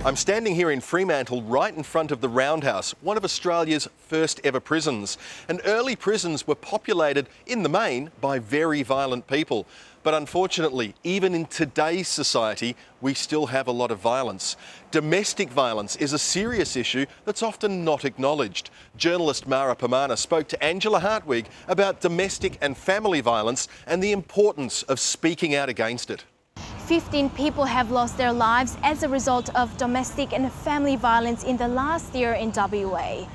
I'm standing here in Fremantle right in front of the Roundhouse, one of Australia's first ever prisons. And early prisons were populated, in the main, by very violent people. But unfortunately, even in today's society, we still have a lot of violence. Domestic violence is a serious issue that's often not acknowledged. Journalist Mara Pamana spoke to Angela Hartwig about domestic and family violence and the importance of speaking out against it. 15 people have lost their lives as a result of domestic and family violence in the last year in WA.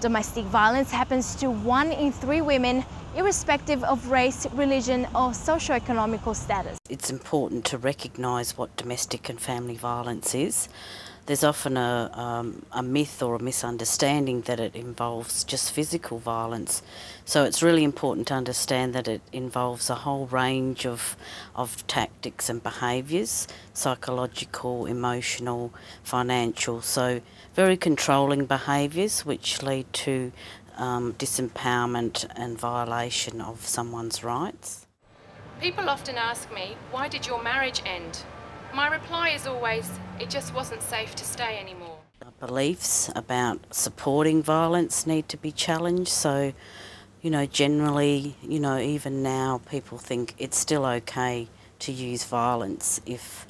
Domestic violence happens to 1 in 3 women, irrespective of race, religion or socio-economical status. It's important to recognise what domestic and family violence is. There's often a myth or a misunderstanding that it involves just physical violence. So it's really important to understand that it involves a whole range of tactics and behaviours, psychological, emotional, financial. So very controlling behaviours which lead to disempowerment and violation of someone's rights. People often ask me, why did your marriage end? My reply is always, it just wasn't safe to stay anymore. Our beliefs about supporting violence need to be challenged. So, generally, even now people think it's still okay to use violence if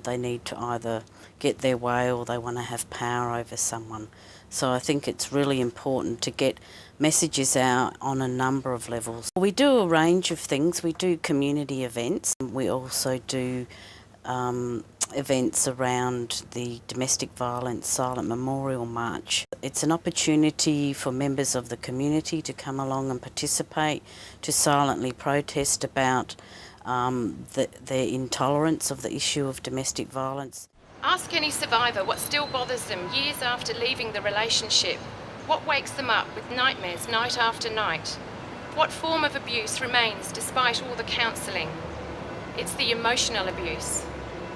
they need to either get their way or they want to have power over someone. So I think it's really important to get messages out on a number of levels. We do a range of things. We do community events. We also do events around the Domestic Violence Silent Memorial March. It's an opportunity for members of the community to come along and participate, to silently protest about their intolerance of the issue of domestic violence. Ask any survivor what still bothers them years after leaving the relationship. What wakes them up with nightmares night after night? What form of abuse remains despite all the counselling? It's the emotional abuse.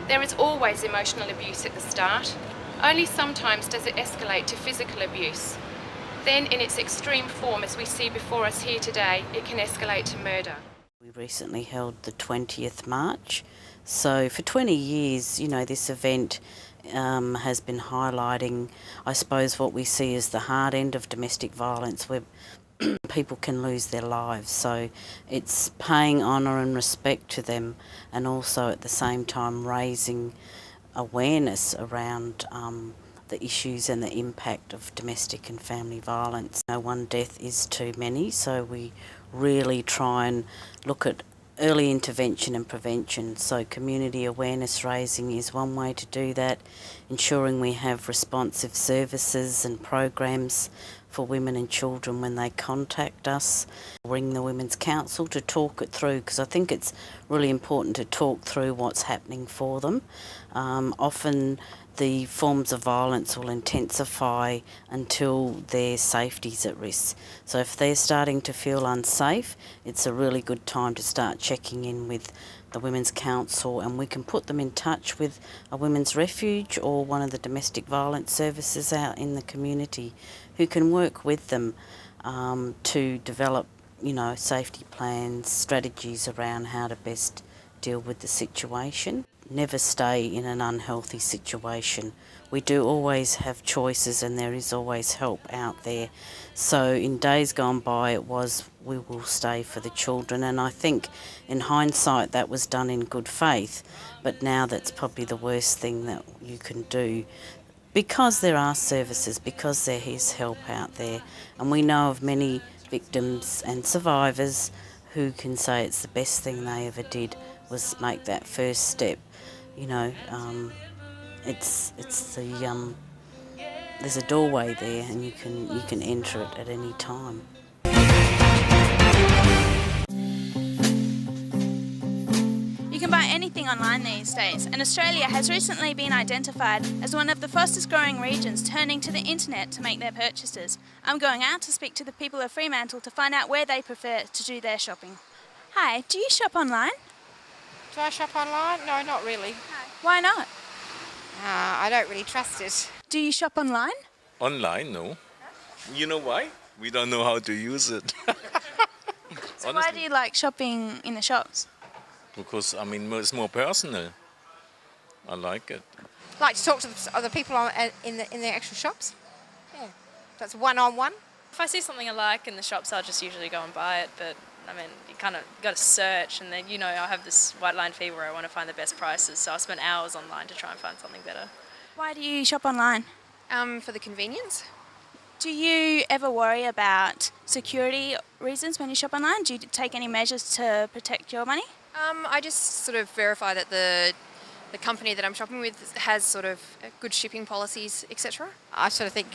There is always emotional abuse at the start. Only sometimes does it escalate to physical abuse. Then, in its extreme form, as we see before us here today, it can escalate to murder. We recently held the 20th March. So for 20 years, this event has been highlighting, I suppose, what we see as the hard end of domestic violence, where people can lose their lives. So it's paying honour and respect to them, and also at the same time raising awareness around the issues and the impact of domestic and family violence. One death is too many, so we really try and look at early intervention and prevention. So community awareness raising is one way to do that, ensuring we have responsive services and programs for women and children when they contact us. Ring the Women's Council to talk it through, because I think it's really important to talk through what's happening for them. Often the forms of violence will intensify until their safety's at risk. So if they're starting to feel unsafe, it's a really good time to start checking in with the Women's Council, and we can put them in touch with a women's refuge or one of the domestic violence services out in the community who can work with them to develop, safety plans, strategies around how to best deal with the situation. Never stay in an unhealthy situation. We do always have choices, and there is always help out there. So in days gone by it was, we will stay for the children, and I think in hindsight that was done in good faith, but now that's probably the worst thing that you can do, because there are services, because there is help out there, and we know of many victims and survivors who can say it's the best thing they ever did was make that first step. There's a doorway there, and you can enter it at any time. You can buy anything online these days, and Australia has recently been identified as one of the fastest growing regions turning to the internet to make their purchases. I'm going out to speak to the people of Fremantle to find out where they prefer to do their shopping. Hi, do you shop online? Do I shop online? No, not really. No. Why not? I don't really trust it. Do you shop online? Online, no. You know why? We don't know how to use it. So why do you like shopping in the shops? Because, it's more personal. I like it. Like to talk to the other people in the actual shops. Yeah, that's one-on-one. If I see something I like in the shops, I'll just usually go and buy it. But I mean, you kind of got to search, and then I have this white line fever where I want to find the best prices. So I spend hours online to try and find something better. Why do you shop online? For the convenience. Do you ever worry about security reasons when you shop online? Do you take any measures to protect your money? I just sort of verify that the company that I'm shopping with has sort of good shipping policies, etc. I sort of think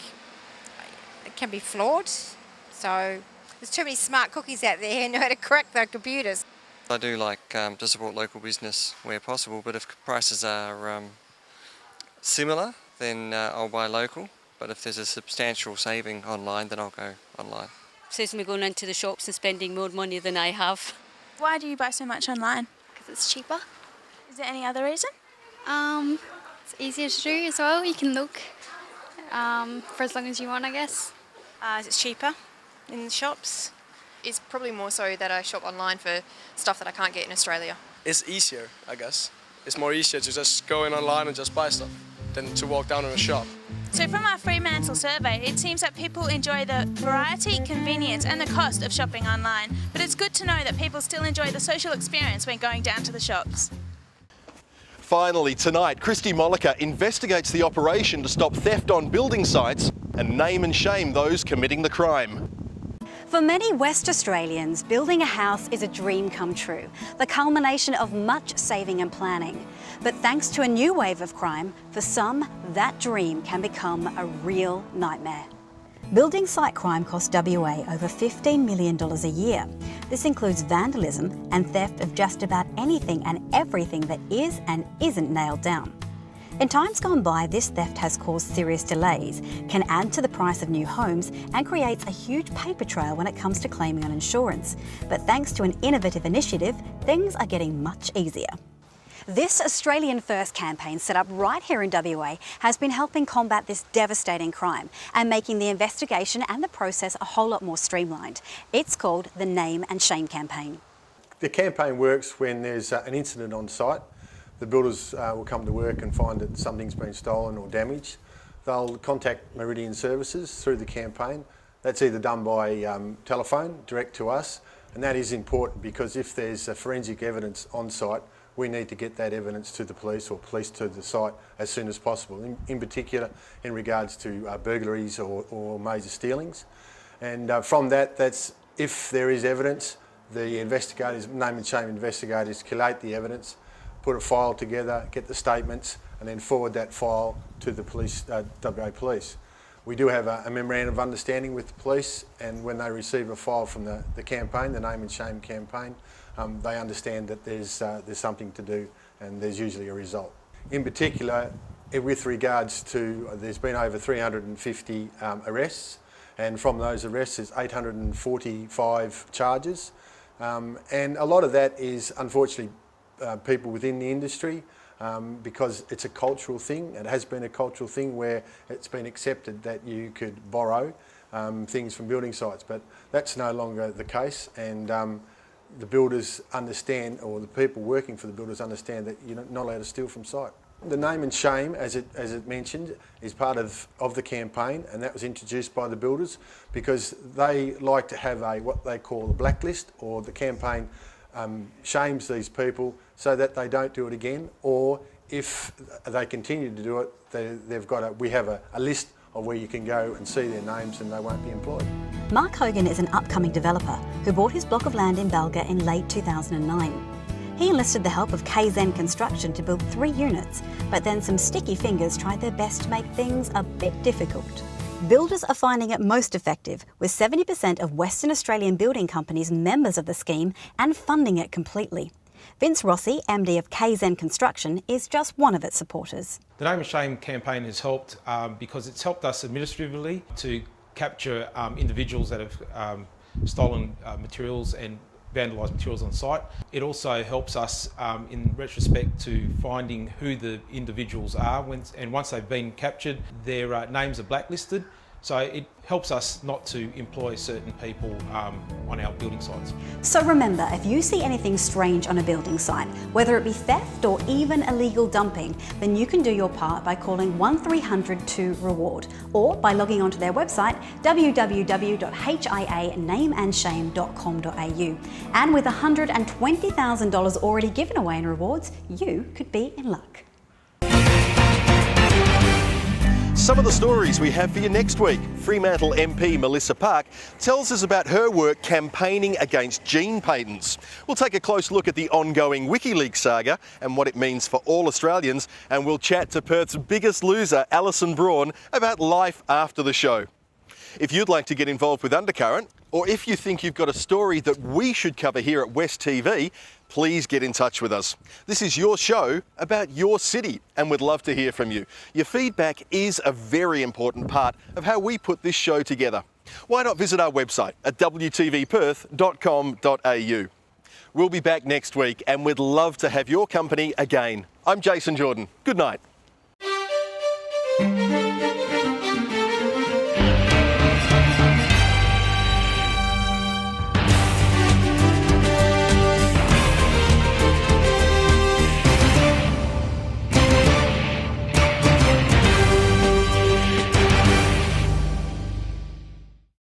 it can be flawed. So there's too many smart cookies out there who know how to crack their computers. I do like to support local business where possible, but if prices are similar, then I'll buy local. But if there's a substantial saving online, then I'll go online. Saves me going into the shops and spending more money than I have. Why do you buy so much online? Because it's cheaper. Is there any other reason? It's easier to do as well. You can look for as long as you want, I guess. It's cheaper in the shops. It's probably more so that I shop online for stuff that I can't get in Australia. It's easier, I guess. It's more easier to just go in online and just buy stuff than to walk down in a shop. So from our Fremantle survey, it seems that people enjoy the variety, convenience and the cost of shopping online. But it's good to know that people still enjoy the social experience when going down to the shops. Finally, tonight, Christy Molliker investigates the operation to stop theft on building sites and name and shame those committing the crime. For many West Australians, building a house is a dream come true, the culmination of much saving and planning. But thanks to a new wave of crime, for some, that dream can become a real nightmare. Building site crime costs WA over $15 million a year. This includes vandalism and theft of just about anything and everything that is and isn't nailed down. In times gone by, this theft has caused serious delays, can add to the price of new homes and creates a huge paper trail when it comes to claiming on insurance. But thanks to an innovative initiative, things are getting much easier. This Australian First campaign, set up right here in WA, has been helping combat this devastating crime and making the investigation and the process a whole lot more streamlined. It's called the Name and Shame campaign. The campaign works when there's an incident on site. The builders will come to work and find that something's been stolen or damaged. They'll contact Meridian Services through the campaign. That's either done by telephone, direct to us, and that is important because if there's forensic evidence on site, we need to get that evidence to the police or police to the site as soon as possible, in particular in regards to burglaries or major stealings. And from that's if there is evidence, the investigators, name and shame investigators, collate the evidence, put a file together, get the statements, and then forward that file to the police, WA Police. We do have a memorandum of understanding with the police, and when they receive a file from the campaign, the Name and Shame campaign, they understand that there's something to do, and there's usually a result. In particular, with regards to, there's been over 350 arrests, and from those arrests there's 845 charges, and a lot of that is unfortunately people within the industry, because it's a cultural thing. It has been a cultural thing where it's been accepted that you could borrow things from building sites, but that's no longer the case, and the builders understand, or the people working for the builders understand, that you're not allowed to steal from site. The Name and Shame, as it mentioned, is part of the campaign, and that was introduced by the builders because they like to have what they call a blacklist, or the campaign shames these people so that they don't do it again, or if they continue to do it, we have a list of where you can go and see their names and they won't be employed. Mark Hogan is an upcoming developer who bought his block of land in Balga in late 2009. He enlisted the help of KZN Construction to build 3 units, but then some sticky fingers tried their best to make things a bit difficult. Builders are finding it most effective, with 70% of Western Australian building companies members of the scheme and funding it completely. Vince Rossi, MD of KZN Construction, is just one of its supporters. The Name and Shame campaign has helped because it's helped us administratively to capture individuals that have stolen materials and vandalised materials on site. It also helps us in retrospect to finding who the individuals are, and once they've been captured, their names are blacklisted So it helps us not to employ certain people on our building sites. So remember, if you see anything strange on a building site, whether it be theft or even illegal dumping, then you can do your part by calling 1300 2REWARD or by logging onto their website www.hianameandshame.com.au. And with $120,000 already given away in rewards, you could be in luck. Some of the stories we have for you next week. Fremantle MP Melissa Park tells us about her work campaigning against gene patents. We'll take a close look at the ongoing WikiLeaks saga and what it means for all Australians, and we'll chat to Perth's biggest loser, Alison Braun, about life after the show. If you'd like to get involved with Undercurrent, or if you think you've got a story that we should cover here at West TV, please get in touch with us. This is your show about your city, and we'd love to hear from you. Your feedback is a very important part of how we put this show together. Why not visit our website at wtvperth.com.au. We'll be back next week, and we'd love to have your company again. I'm Jason Jordan. Good night.